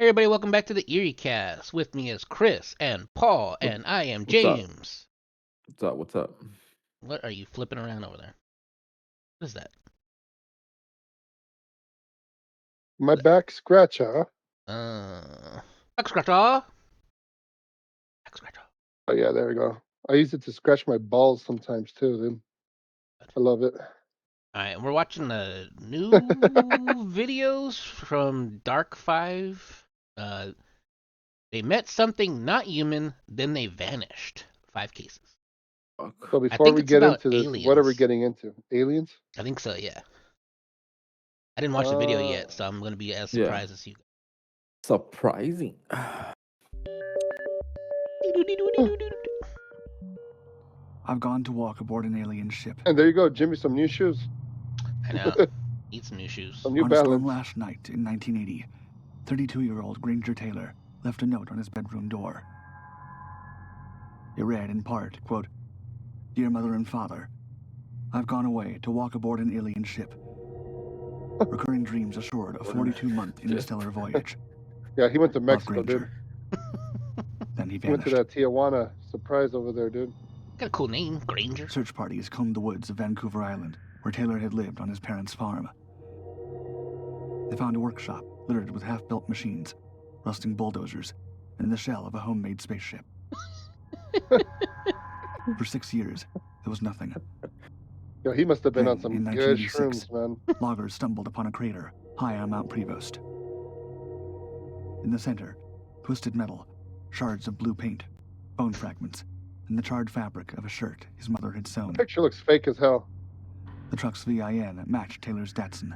Everybody, welcome back to the Eerie Cast. With me is Chris and Paul, What- and I am what's up? James. What's up? What's up? What are you flipping around over there? What is that? My back scratch, huh? Back scratcher. Back scratcher. Oh yeah, there we go. I use it to scratch my balls sometimes too, dude. I love it. All right, we're watching the new videos from Dark 5. They met something not human, then they vanished. 5 cases. Fuck. So I before think we it's get about into this, what are we aliens. getting into? Aliens? I think so, yeah. I didn't watch the video yet, so I'm going to be as Yeah. surprised as you. Surprising. I've gone to walk aboard an alien ship. And there you go, Jimmy, some new shoes. I know. Need some new shoes. Some New On a storm Balance. last night in 1980, 32-year-old Granger Taylor left a note on his bedroom door. It read in part, quote, "Dear Mother and Father, I've gone away to walk aboard an alien ship. Recurring dreams assured a 42-month interstellar voyage. Yeah, he went to Love, Mexico, dude. Granger." Then he He went to vanished. that Tijuana surprise over there, dude. Got a cool name, Granger. Search parties combed the woods of Vancouver Island, where Taylor had lived on his parents' farm. They found a workshop littered with half-built machines, rusting bulldozers, and the shell of a homemade spaceship. For 6 years, there was nothing. Yo, he must have been on Then, some in good 1986, shrooms, man. Loggers stumbled upon a crater high on Mount Prevost. In the center, twisted metal, shards of blue paint, bone fragments, and the charred fabric of a shirt his mother had sewn. The picture looks fake as hell. The truck's VIN matched Taylor's Datsun.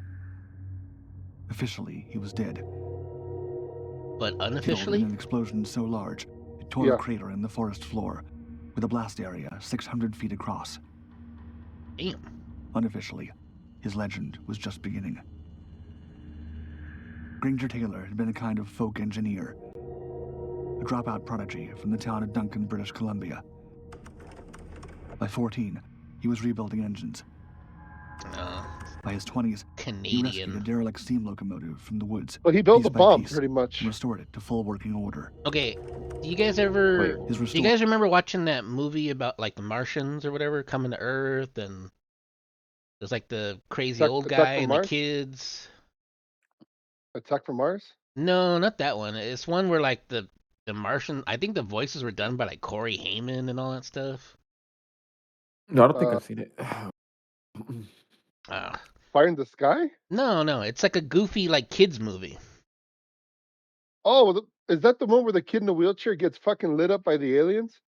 Officially, he was dead. But Killed unofficially? in an explosion so large, it tore Yeah. a crater in the forest floor, with a blast area 600 feet across. Damn. Unofficially, his legend was just beginning. Granger Taylor had been a kind of folk engineer, a dropout prodigy from the town of Duncan, British Columbia. By 14, he was rebuilding engines. By his 20s, he rescued a Canadian. derelict steam locomotive from the woods, But he built piece a by bomb, piece, pretty much. and restored it to full working order. Okay, do you guys ever... Wait, His Do you restored guys remember watching that movie about, like, the Martians or whatever coming to Earth, and there's, like, the crazy Attack- old Attack guy from and the Mars? kids? Attack from Mars? No, not that one. It's one where, like, the Martian... I think the voices were done by, like, Corey Haim and all that stuff. No, I don't think I've seen it. Uh, Fire in the Sky? no, it's like a goofy, like, kids movie. Oh, is that the one where the kid in the wheelchair gets fucking lit up by the aliens?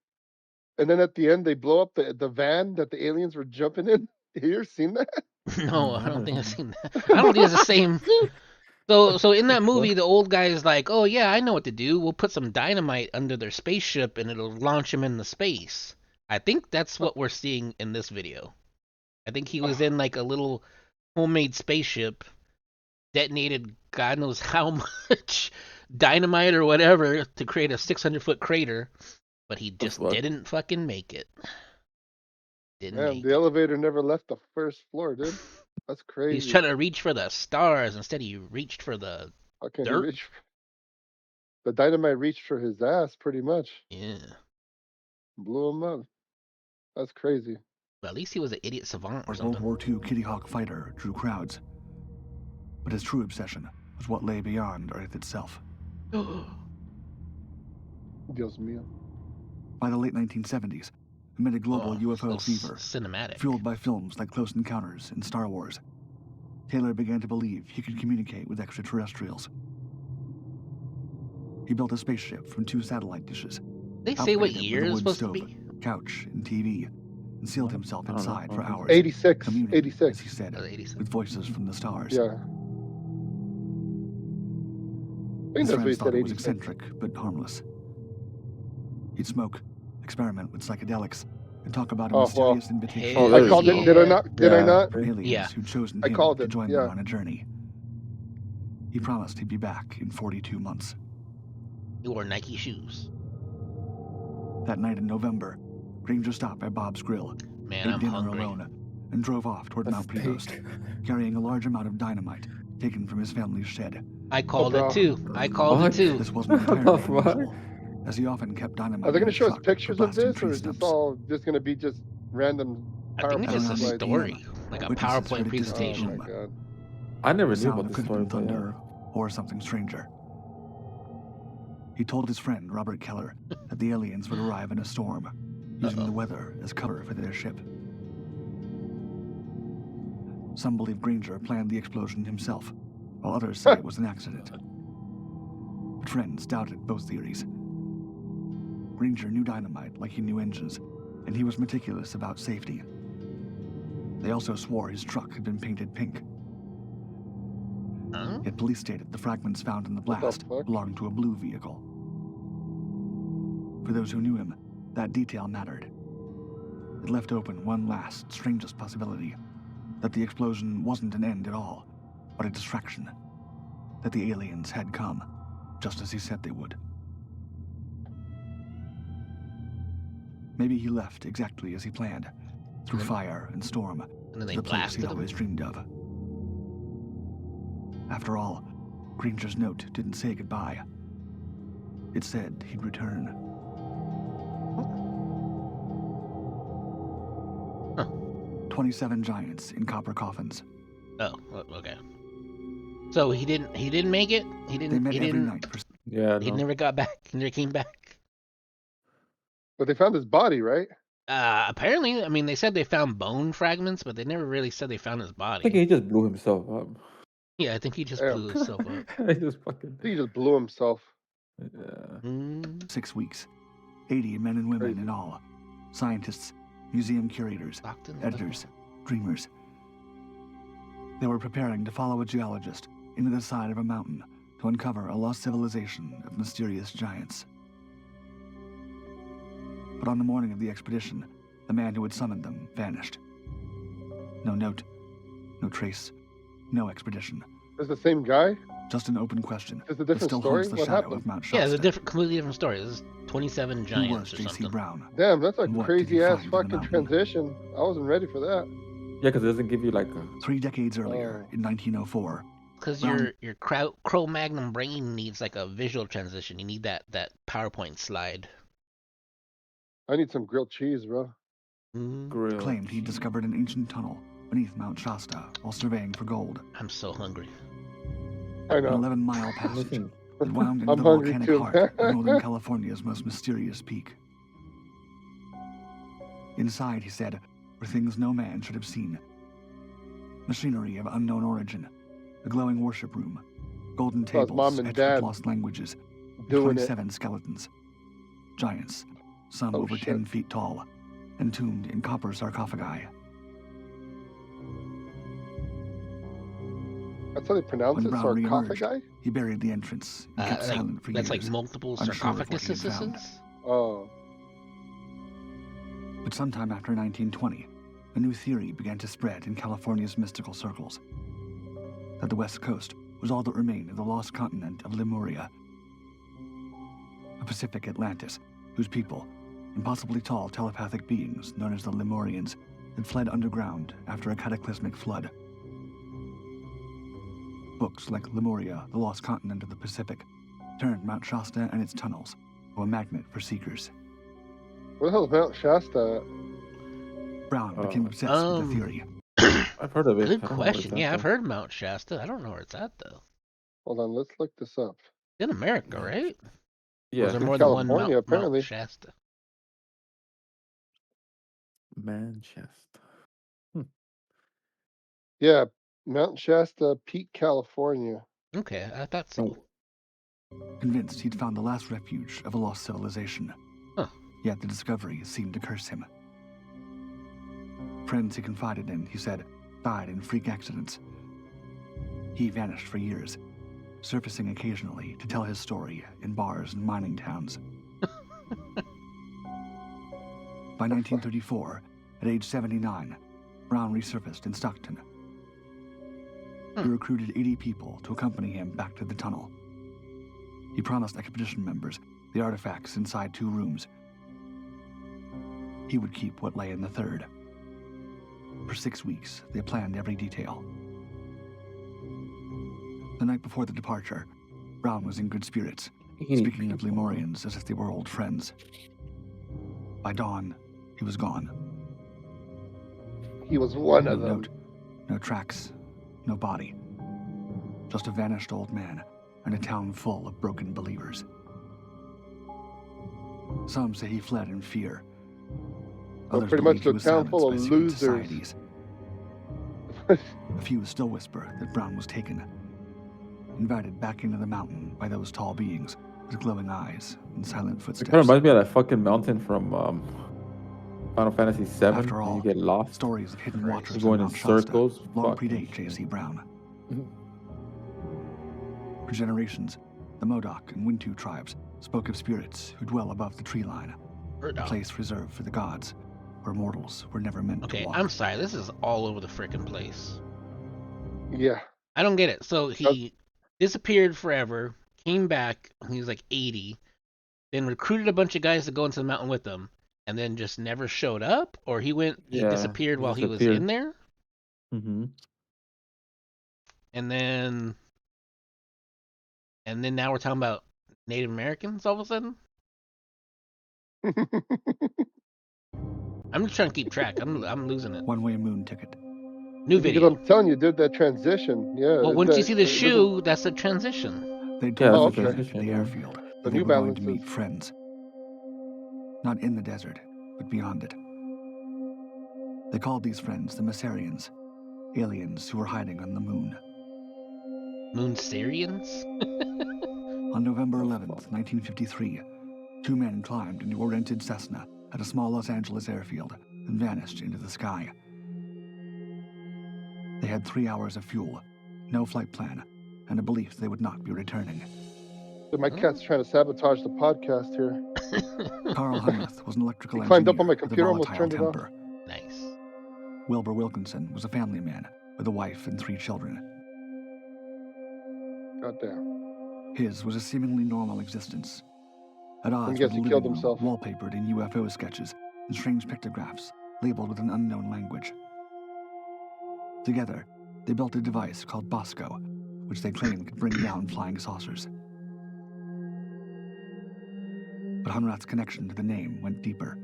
And then at the end, they blow up the van that the aliens were jumping in? You ever seen that? No, I No, don't think I've no. seen that. I don't think it's the same... So in that movie, What? the old guy is like, "Oh yeah, I know what to do. We'll put some dynamite under their spaceship, and it'll launch them into space." I think that's what we're seeing in this video. I think he was in like a little homemade spaceship, detonated God knows how much dynamite or whatever to create a 600-foot crater, but he just fuck? didn't fucking make it. Didn't Man, make the it. elevator never left the first floor, dude. That's He's crazy. trying to reach for the stars instead. He reached for the How can he dirt. reach? The dynamite reached for his ass, pretty much. Yeah. Blew him up. That's crazy. But at least he was an idiot savant or World something. War II Kitty Hawk fighter drew crowds. But his true obsession was what lay beyond Earth itself. Dios mío. By the late 1970s, amid a global UFO so fever, cinematic. fueled by films like Close Encounters and Star Wars, Taylor began to believe he could communicate with extraterrestrials. He built a spaceship from 2 satellite dishes, They say what outfitted it year with a it's wood supposed to stove, be? couch, and TV, and sealed himself I don't know. inside for hours, 86. communing, 86. as he said, Oh, 86. with voices from the stars. Yeah. I think His that's what he friends thought said, it was 86. eccentric, but harmless. He'd smoke, experiment with psychedelics, and talk about a Oh, well. mysterious invitation Oh, I there called you it. go. Did I not? Did I Yeah. not? from aliens Yeah. who'd chosen I him called to it, join yeah. them on a journey. He promised he'd be back in 42 months. He wore Nike shoes. That night in November, Granger stopped by Bob's Grill, Man, ate I'm dinner hungry. alone, and drove off toward A Mount Prevost, steak. carrying a large amount of dynamite taken from his family's shed. I called bro. it too. I called it Fuck. too. This wasn't What entirely the fuck? unusual, as he often kept dynamite Are they in gonna his show us truck for pictures of blasting this, or tree is this stumps. all just gonna be just random I think it's PowerPoint just a Around 8 slides? p.m., story, like a witnesses heard PowerPoint a distant Oh my presentation. boom. god. I never The knew sound about that this could have story, been but thunder yeah. or something stranger. He told his friend Robert Keller that the aliens would arrive in a storm, using the weather as cover for their ship. Some believe Granger planned the explosion himself, while others say it was an accident. But friends doubted both theories. Granger knew dynamite like he knew engines, and he was meticulous about safety. They also swore his truck had been painted pink. Huh? Yet police stated the fragments found in the What the blast fuck? belonged to a blue vehicle. For those who knew him, that detail mattered. It left open one last, strangest possibility: that the explosion wasn't an end at all, but a distraction. That the aliens had come, just as he said they would. Maybe he left exactly as he planned, through fire and storm, And then to they the place he'd blasted him. always dreamed of. After all, Granger's note didn't say goodbye. It said he'd return. Huh. 27 giants in copper coffins. Oh, okay. So he didn't make it. He They didn't. met He every didn't. night for Yeah, He no. never got back. He never came back. But they found his body, right? Apparently, I mean, they said they found bone fragments, but they never really said they found his I think body. he just blew himself up. Yeah, I think he just Yeah. blew himself up. He just fucking. I think he just blew himself. Yeah. 6 weeks. 80 men and women Crazy. in all. Scientists, museum curators, Stockton. editors, dreamers. They were preparing to follow a geologist into the side of a mountain to uncover a lost civilization of mysterious giants. But on the morning of the expedition, the man who had summoned them vanished. No note, no trace, no expedition. Is the same guy? Just an open question Is it a that different still story? haunts the What shadow happened? of Mount Shasta. Yeah, it's a different, completely different story. This is 27 Who was giants or J.C. something. Brown? Damn, that's a And what did he crazy ass find in the fucking mountain? transition. I wasn't ready for that. Yeah, because it doesn't give you like a. 3 decades earlier, Oh. in 1904, Because Brown- your Cro-Magnon brain needs like a visual transition. You need that PowerPoint slide. I need some grilled cheese, bro. Grill. claimed he discovered an ancient tunnel beneath Mount Shasta while surveying for gold. I'm so hungry. I An know. 11-mile passage Listen, that wound into I'm the hungry volcanic too. heart of Northern California's most mysterious peak. Inside, he said, were things no man should have seen. Machinery of unknown origin, a glowing worship room, golden Saw his tables mom and etched dad with lost languages, and doing it. 27 skeletons. Giants, some Oh, over shit. 10 feet tall, entombed in copper sarcophagi. That's how they pronounce When it? Brown reemerged, Sarcophagi? He buried the entrance and kept Like, silent for that's years. like multiple unsure of what he had found. sarcophaguses. Oh. But sometime after 1920, a new theory began to spread in California's mystical circles. That the West Coast was all that remained of the lost continent of Lemuria. A Pacific Atlantis, whose people, impossibly tall telepathic beings known as the Lemurians, had fled underground after a cataclysmic flood. Books like Lemuria, the Lost Continent of the Pacific, turned Mount Shasta and its tunnels into a magnet for seekers. Where the hell is Mount Shasta? Brown Oh. became obsessed with the theory. I've heard of it. Good I don't know where it's question. at, Yeah, I've though. heard Mount Shasta. I don't know where it's at though. Hold on, let's look this up. In America, Mount right? Or Yeah, is there in more than one California, Mount apparently. Shasta? Manchester. Yeah, Mount Shasta, Peak, California. Okay, I thought so. Convinced he'd found the last refuge of a lost civilization. Huh. Yet the discovery seemed to curse him. Friends he confided in, he said, died in freak accidents. He vanished for years, surfacing occasionally to tell his story in bars and mining towns. By 1934, at age 79, Brown resurfaced in Stockton. He recruited 80 people to accompany him back to the tunnel. He promised expedition members the artifacts inside 2 rooms. He would keep what lay in the third. For 6 weeks, they planned every detail. The night before the departure, Brown was in good spirits, He speaking of Lemurians as if they were old friends. By dawn, he was gone. He was one No of them. note, no tracks, no body. Just a vanished old man and a town full of broken believers. Some say he fled in fear. Well, Others pretty believe much he the was town silenced full by of secret losers. societies. A few still whisper that Brown was taken, invited back into the mountain by those tall beings with glowing eyes and silent It footsteps. kind of reminds me of that fucking mountain from Final Fantasy VII. After Where all, you get lost. stories of hidden Right. watchers You're going on in Mount Shasta circles. long Fucking predate shit. J.C. Brown. Mhm. For generations, the Modoc and Wintu tribes spoke of spirits who dwell above the tree line, a place reserved for the gods, where mortals were never meant Okay, to walk. I'm sorry. This is all over the freaking place. Yeah. I don't get it. So he disappeared forever, came back when he was like 80, then recruited a bunch of guys to go into the mountain with him, and then just never showed up? Or he Yeah, disappeared he while he was disappeared. in there? Mm-hmm. And then now we're talking about Native Americans all of a sudden? I'm just trying to keep track. I'm losing it. One-way moon ticket. New Because video. I'm telling you, dude, that transition. Yeah. Well, once you see the shoe, that's a transition. They Yeah, told Oh, the okay. at transition, the yeah. airfield The that they New were going to Balances. meet friends. Not in the desert, but beyond it. They called these friends the Messarians, aliens who were hiding on the moon. Moon Syrians? On November 11th, 1953, two men climbed into a rented Cessna at a small Los Angeles airfield and vanished into the sky. They had 3 hours of fuel, no flight plan, and a belief they would not be returning. My cat's trying to sabotage the podcast here. Carl Hunrath was an electrical He climbed engineer up on my with a computer, almost volatile turned it off. temper. Nice. Wilbur Wilkinson was a family man with a wife and 3 children. Goddamn. His was a seemingly normal existence. At odds guess with a he living killed room himself. wallpapered in UFO sketches and strange pictographs labeled with an unknown language. Together, they built a device called Bosco, which they claimed could bring down flying saucers. But Hunrath's connection to the name went deeper.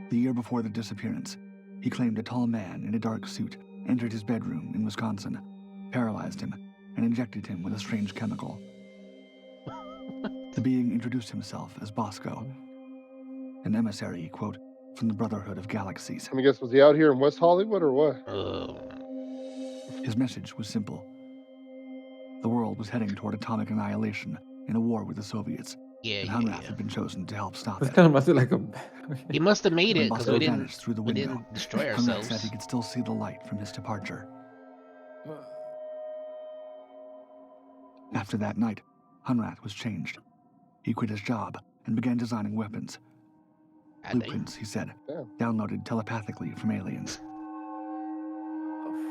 The year before the disappearance, he claimed a tall man in a dark suit entered his bedroom in Wisconsin, paralyzed him, and injected him with a strange chemical. The being introduced himself as Bosco, an emissary, quote, from the Brotherhood of Galaxies. Let me guess, was he out here in West Hollywood or what? His message was simple. The world was heading toward atomic annihilation in a war with the Soviets, and Hunrath had been chosen to help stop This it. kind of must be like a. He must have made When it because Bosco we vanished through the window, didn't destroy Hunrath ourselves. said he could still see the light from his departure. After that night, Hunrath was changed. He quit his job and began designing weapons. Blueprints, he said, downloaded telepathically from aliens.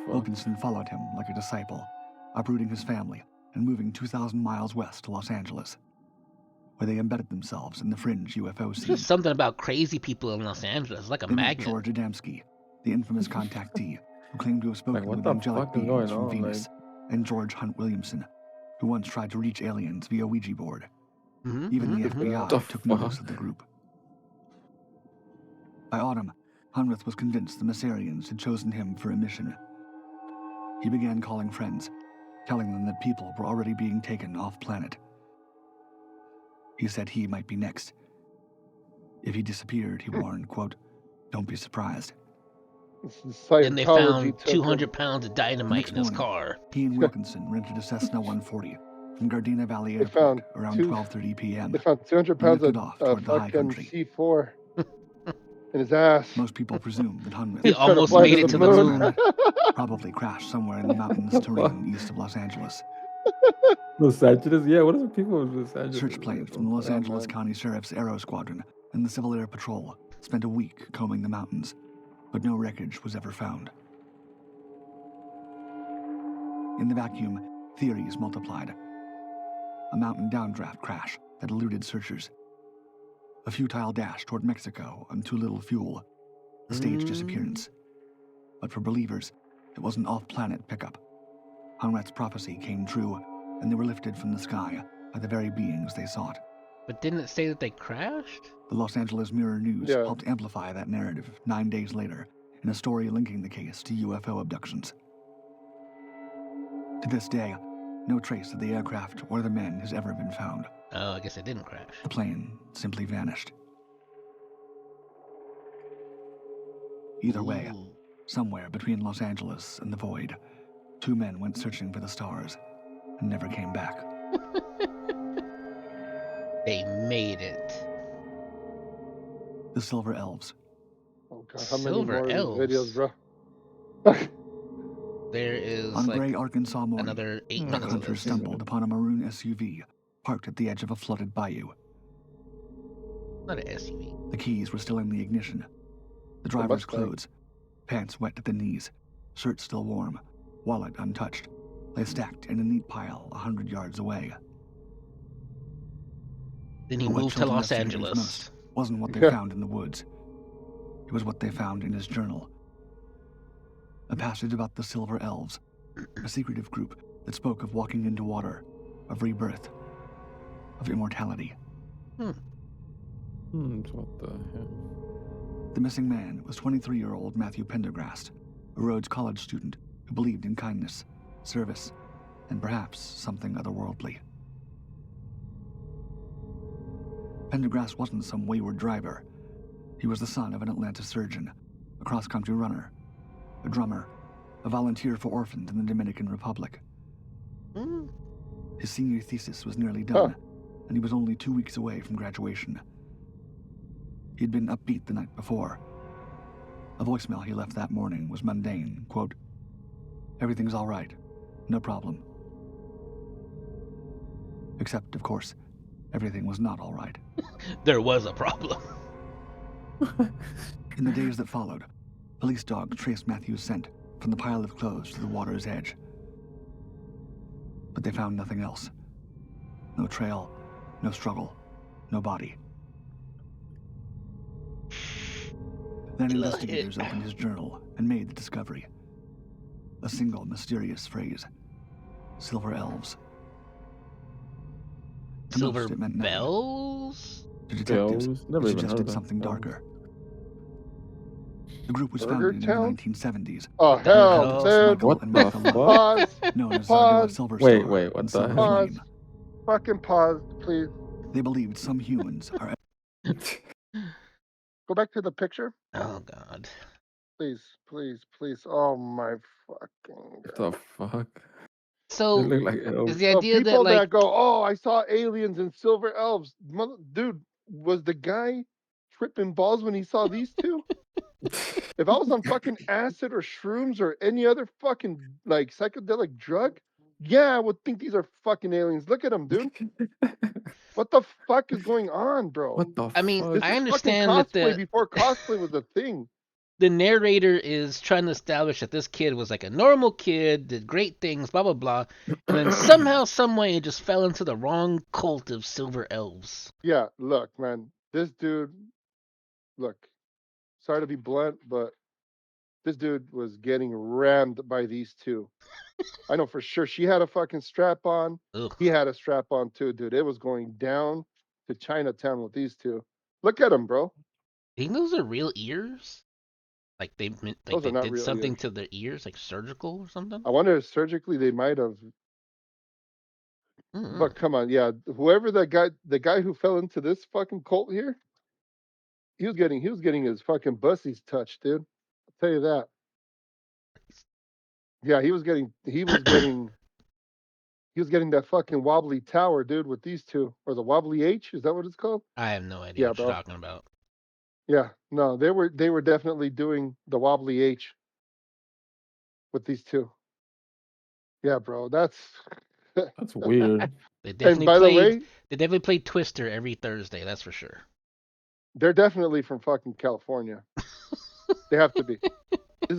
Wilkinson followed him like a disciple, uprooting his family and moving 2,000 miles west to Los Angeles, where they embedded themselves in the fringe UFO scene. There's something about crazy people in Los Angeles, like a They met magnet. George Adamski, the infamous contactee who claimed to have spoken Like, what with the angelic fuck is going beings from on, Venus, and George Hunt Williamson, who once tried to reach aliens via Ouija board. Even the FBI The took notice fuck? of the group. By autumn, Hunrath was convinced the Messarians had chosen him for a mission. He began calling friends, telling them that people were already being taken off-planet. He said he might be next. If he disappeared, he warned, quote, "Don't be surprised." Then they found 200 pounds of dynamite in his morning, car. He and Wilkinson rented a Cessna 140 from Gardena Valley They Airport found around 12:30 p.m. They found 200 pounds lifted of off toward the high fucking country. C4 in his ass. Most people presumed that Hunrath He He's trying to almost fly made it to the moon. probably crashed somewhere in the mountainous terrain east of Los Angeles. Los Angeles? Yeah, what are the people of Los Angeles? Search planes from the Los Angeles County Sheriff's Aero Squadron and the Civil Air Patrol spent a week combing the mountains, but no wreckage was ever found. In the vacuum, theories multiplied. A mountain downdraft crash that eluded searchers. A futile dash toward Mexico on too little fuel. A staged disappearance. But for believers, it was an off-planet pickup. Hanrat's prophecy came true, and they were lifted from the sky by the very beings they sought. But didn't it say that they crashed? The Los Angeles Mirror News Yeah. helped amplify that narrative 9 days later in a story linking the case to UFO abductions. To this day, no trace of the aircraft or the men has ever been found. Oh, I guess it didn't crash. The plane simply vanished. Either way, Ooh. somewhere between Los Angeles and the void, 2 men went searching for the stars and never came back. They made it. The Silver Elves. Oh god, how many Silver more of elves. these videos, bro? There is On like gray Arkansas morning, another 8 duck minutes of hunters this. stumbled upon a maroon SUV parked at the edge of a flooded bayou. Not an SUV. The keys were still in the ignition. The driver's Mustang. clothes, pants wet at the knees, shirt still warm, wallet untouched, lay stacked in a neat pile 100 yards away. Then he But what moved to chilled Los investigators Angeles. most wasn't what they Yeah. found in the woods. It was what they found in his journal. A passage about the Silver Elves, a secretive group that spoke of walking into water, of rebirth, of immortality. What the hell? The missing man was 23-year-old Matthew Pendergrast, a Rhodes College student who believed in kindness, service, and perhaps something otherworldly. Pendergrast wasn't some wayward driver. He was the son of an Atlanta surgeon, a cross-country runner, a drummer, a volunteer for orphans in the Dominican Republic. Hmm. His senior thesis was nearly done, and he was only 2 weeks away from graduation. He'd been upbeat the night before. A voicemail he left that morning was mundane, quote, "Everything's all right. No problem." Except, of course, everything was not all right. There was a problem. In the days that followed, police dogs traced Matthew's scent from the pile of clothes to the water's edge. But they found nothing else. No trail, no struggle, no body. Then investigators opened his journal and made the discovery. A single mysterious phrase. Silver Elves. To Silver most, it meant nothing. bells? To detectives, Bells? it Never even heard suggested of that. something Bells. darker. The group was Burger founded in the Town? 1970s. Oh by hell, Bells. dude! Michael What and the Martha Love, Pause. known as Pause. Zardoa Silver Wait, Star wait, what and the Silver hell? Pause. Flame. Fucking pause, please. They believed some humans are Go back to the picture, Oh god. please, please, please. Oh my fucking What god. the fuck? They So look like is elves. the So idea that people like that go, oh, I saw aliens and silver elves. Dude, was the guy tripping balls when he saw these two? If I was on fucking acid or shrooms or any other fucking like psychedelic drug, yeah, I would think these are fucking aliens. Look at them, dude. What the fuck is going on, bro? What the I mean, fuck? This I is fucking understand that cosplay the before cosplay was a thing. the narrator is trying to establish that this kid was like a normal kid, did great things, blah blah blah, and then somehow, some way, it just fell into the wrong cult of silver elves. Yeah, look, man. This dude, look, sorry to be blunt, but this dude was getting rammed by these two. I know for sure she had a fucking strap on. Ugh. He had a strap on too, dude. It was going down to Chinatown with these two. Look at him, bro. Do you think those are real ears? Like Those they are not did real something ears. to their ears, like surgical or something? I wonder if surgically they might have. Mm-mm. But come on, yeah. Whoever the guy who fell into this fucking cult here, he was getting his fucking bussies touched, dude. I'll tell you that. Yeah, he was getting that fucking wobbly tower, dude, with these two, or the wobbly H. Is that what it's called? I have no idea Yeah, what you're bro. talking about. Yeah, no, they were definitely doing the wobbly H with these two. Yeah, bro, that's. That's weird. They And definitely by the played. way, They definitely played Twister every Thursday. That's for sure. they're definitely from fucking California. They have to be. This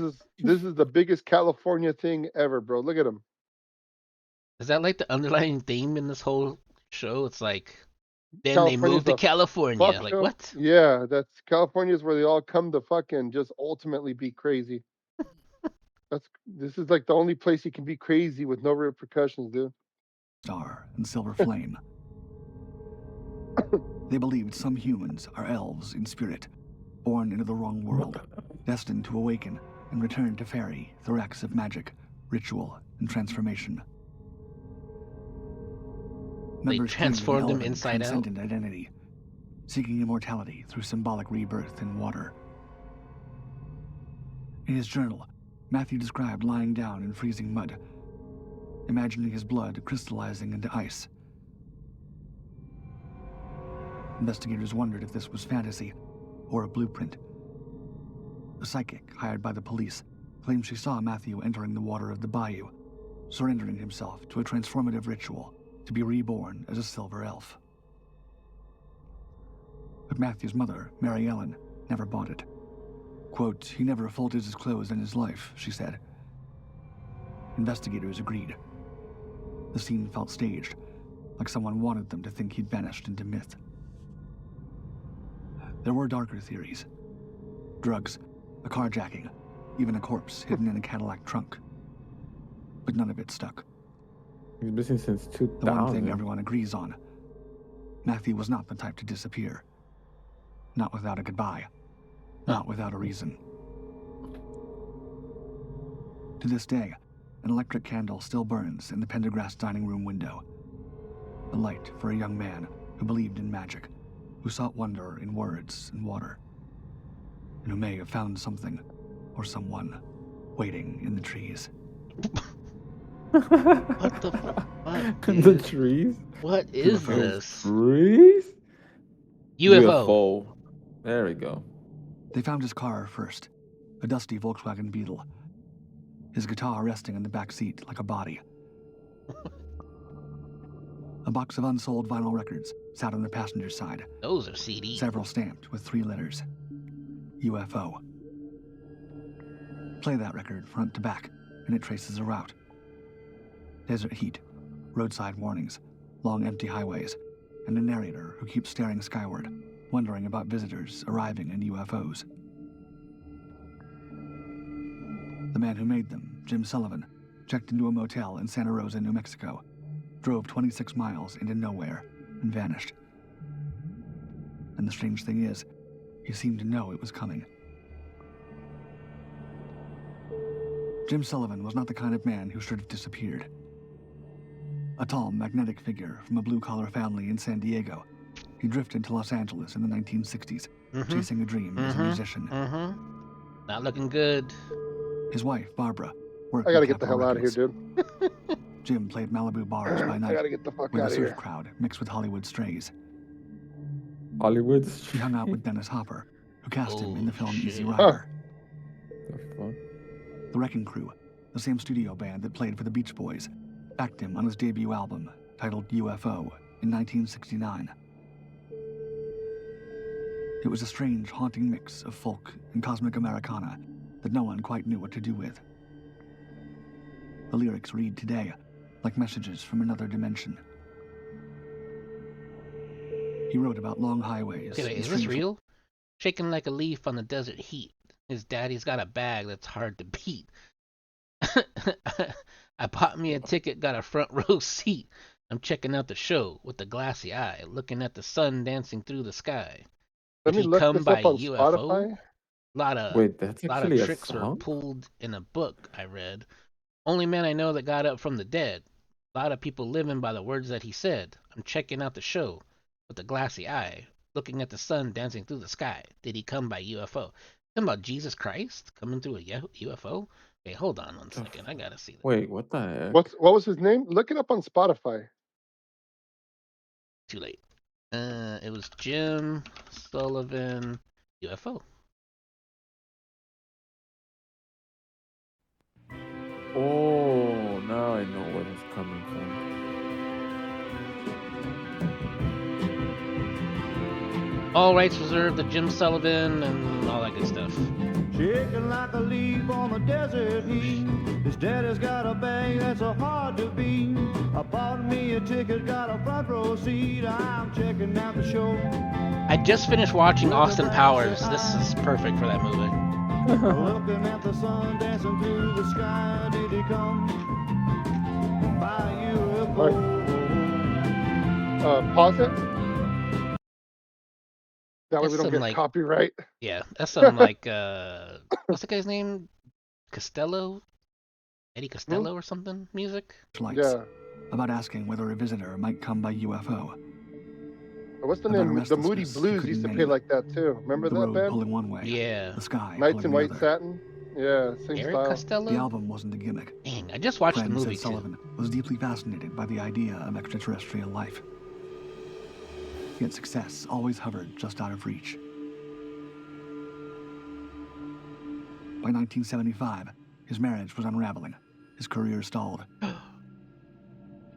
is the biggest California thing ever, bro. Look at them. Is that like the underlying theme in this whole show? It's like then they California's moved to a California. fuck Like show. what? Yeah, that's California's where they all come to fucking just ultimately be crazy. This is like the only place you can be crazy with no repercussions, dude. Star and silver flame. They believed some humans are elves in spirit, born into the wrong world, destined to awaken and return to fairy through acts of magic, ritual, and transformation. They Members transformed claimed them an inside out. transcendent identity, seeking immortality through symbolic rebirth in water. In his journal, Matthew described lying down in freezing mud, imagining his blood crystallizing into ice. Investigators wondered if this was fantasy or a blueprint. A psychic hired by the police claimed she saw Matthew entering the water of the bayou, surrendering himself to a transformative ritual to be reborn as a silver elf. But Matthew's mother, Mary Ellen, never bought it. Quote, "He never folded his clothes in his life," she said. Investigators agreed. The scene felt staged, like someone wanted them to think he'd vanished into myth. There were darker theories. Drugs, a carjacking, even a corpse hidden in a Cadillac trunk. But none of it stuck. He's missing since The one thing 2000. everyone agrees on: Matthew was not the type to disappear. Not without a goodbye. Not without a reason. To this day, an electric candle still burns in the Pendergrass dining room window. A light for a young man who believed in magic, who sought wonder in words and water, and who may have found something or someone waiting in the trees. What the fuck, dude? The trees? What is UFOs. this? Trees? UFO. There we go. They found his car first, a dusty Volkswagen Beetle. His guitar resting in the back seat like a body. A box of unsold vinyl records sat on the passenger side, Those are CDs. several stamped with 3 letters. UFO. Play that record front to back, and it traces a route. Desert heat, roadside warnings, long empty highways, and a narrator who keeps staring skyward, wondering about visitors arriving in UFOs. The man who made them, Jim Sullivan, checked into a motel in Santa Rosa, New Mexico, drove 26 miles into nowhere, and vanished. And the strange thing is, he seemed to know it was coming. Jim Sullivan was not the kind of man who should have disappeared. A tall, magnetic figure from a blue-collar family in San Diego, he drifted to Los Angeles in the 1960s, chasing a dream as a musician. Not looking good. His wife, Barbara, worked I gotta at get the Capitol hell out of here, Records. dude. Jim played Malibu bars by I night gotta get the fuck with out a of surf here. crowd mixed with Hollywood strays. Hollywood He hung out with Dennis Hopper, who cast him in the film shit. Easy Rider. The fuck? The Wrecking Crew, the same studio band that played for the Beach Boys, backed him on his debut album, titled UFO, in 1969. It was a strange, haunting mix of folk and cosmic Americana that no one quite knew what to do with. The lyrics read today like messages from another dimension. He wrote about long highways. Okay, wait, and is this strange- real? Shaking like a leaf on the desert heat. His daddy's got a bag that's hard to beat. I bought me a ticket, got a front row seat. I'm checking out the show with a glassy eye, looking at the sun dancing through the sky. Let Did me he look come this by up on UFO? Spotify. Wait, that's lot actually of a tricks were song? pulled in a book I read. Only man I know that got up from the dead. A lot of people living by the words that he said. I'm checking out the show with a glassy eye, looking at the sun dancing through the sky. Did he come by UFO? Talking about Jesus Christ coming through a UFO? Okay, hold on one second. I gotta see that. Wait, what the heck? What was his name? Look it up on Spotify. Too late. It was Jim Sullivan UFO. Oh, now I know where it's coming from. All rights reserved to Jim Sullivan and all that good stuff. Shaking like a leaf on the desert heat. His daddy's got a bag that's so hard to beat. I bought me a ticket, got a front row seat. I'm checking out the show. I just finished watching Austin Powers. This is perfect for that movie. Looking at the sun dancing through the sky. Did he come by UFO? Pause it. That way That's we don't some get like copyright. yeah, that's some like what's the guy's name? Costello? Eddie Costello or something? Music? Lights. Yeah. About asking whether a visitor might come by UFO. What's the About a name? The Moody restlessness he Blues couldn't used to play name. like that too. Remember The that road band? pulling one way, Yeah. the sky Nights pulling in the White other. Satin. Yeah, same Eric style. Costello? The album wasn't a gimmick. Dang, I just watched the Friend movie said too. Sullivan was deeply fascinated by the idea of extraterrestrial life. Yet success always hovered just out of reach. By 1975, his marriage was unraveling. His career stalled.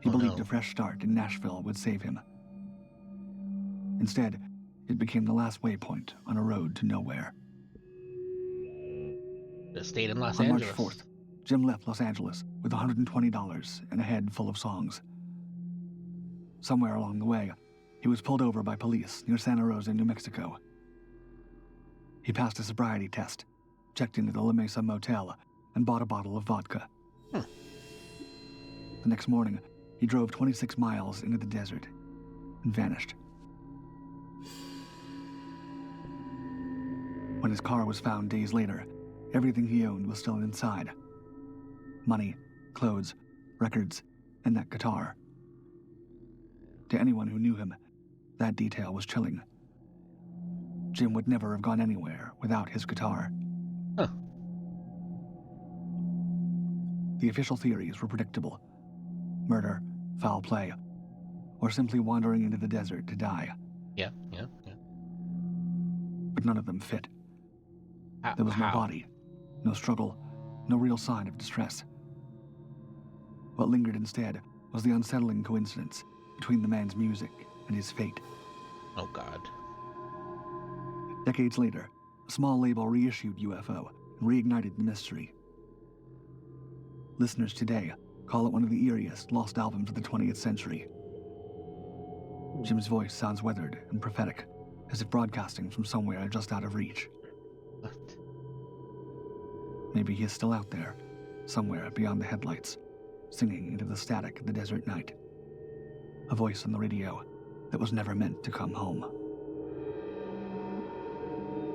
He believed no. a fresh start in Nashville would save him. Instead, it became the last waypoint on a road to nowhere. The state in Los On March Angeles. 4th, Jim left Los Angeles with $120 and a head full of songs. Somewhere along the way, he was pulled over by police near Santa Rosa, New Mexico. He passed a sobriety test, checked into the La Mesa Motel, and bought a bottle of vodka. The next morning, he drove 26 miles into the desert and vanished. When his car was found days later, everything he owned was still inside. Money, clothes, records, and that guitar. To anyone who knew him, that detail was chilling. Jim would never have gone anywhere without his guitar. Huh. The official theories were predictable. Murder, foul play, or simply wandering into the desert to die. Yeah. But none of them fit. There was no body, no struggle, no real sign of distress. What lingered instead was the unsettling coincidence between the man's music and his fate. Oh, God. Decades later, a small label reissued UFO and reignited the mystery. Listeners today call it one of the eeriest lost albums of the 20th century. Jim's voice sounds weathered and prophetic, as if broadcasting from somewhere just out of reach. What? Maybe he is still out there, somewhere beyond the headlights, singing into the static of the desert night. A voice on the radio that was never meant to come home.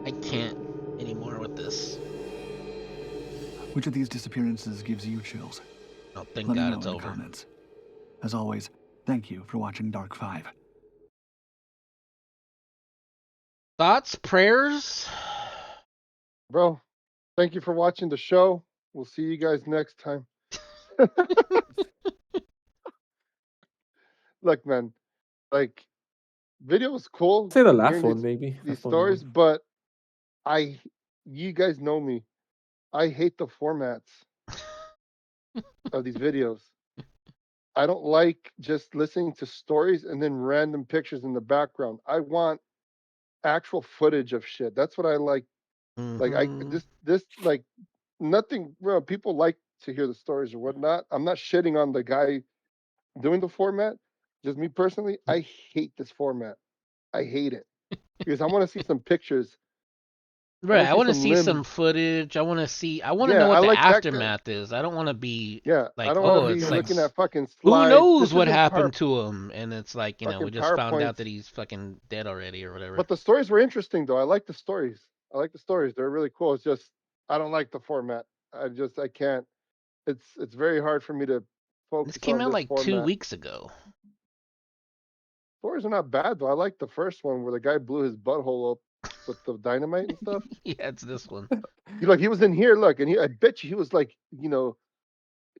I can't anymore with this. Which of these disappearances gives you chills? Oh, thank Let me God know it's in the over. comments. As always, thank you for watching Dark 5. Thoughts? Prayers? Bro, thank you for watching the show. We'll see you guys next time. Look, man, like, video was cool. Say the last hearing one, maybe. these That's the only stories, one. but you guys know me. I hate the formats of these videos. I don't like just listening to stories and then random pictures in the background. I want actual footage of shit. That's what I like. Like this like nothing. Well, people like to hear the stories or whatnot. I'm not shitting on the guy doing the format. Just me personally, I hate this format. I hate it because I want to see some pictures. Right, I want to some see some limbs. footage. I want to Yeah, know I what the like that aftermath is. I don't want to be Yeah, I like, don't want oh, to be it's like, looking at fucking who slides. knows This what isn't happened to him? And it's like, we fucking just found out PowerPoints. that he's fucking dead already or whatever. But the stories were interesting, though. I like the stories. They're really cool. It's just I don't like the format. I can't. It's very hard for me to This focus came on out this like 2 format. weeks ago. Stories are not bad though. I like the first one where the guy blew his butthole up with the dynamite and stuff. Yeah, it's this one. He was in here. Look, and I bet you he was like,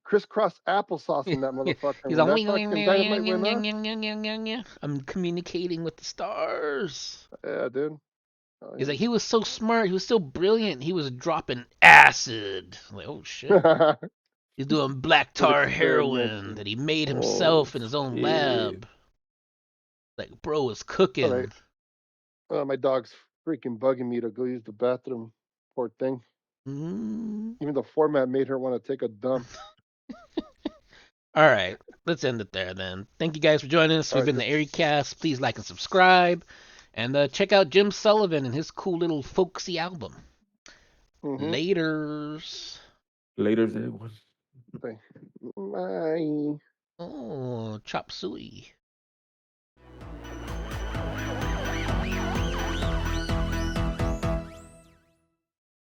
crisscross applesauce in that motherfucker. He's When like, that fucking dynamite went off. I'm communicating with the stars. Yeah, dude. He's like, he was so smart. He was so brilliant. He was dropping acid. I'm like, oh shit. He's doing black With tar heroin experimenting. that he made Oh, himself in his own shit. lab. Like, bro is cooking. All right. My dog's freaking bugging me to go use the bathroom. Poor thing. Even the format made her want to take a dump. All right, let's end it there then. Thank you guys for joining us. We've been the Eerie Cast. Please like and subscribe. And check out Jim Sullivan and his cool little folksy album. Mm-hmm. Laters. Later's everyone. Bye. Oh, chop suey.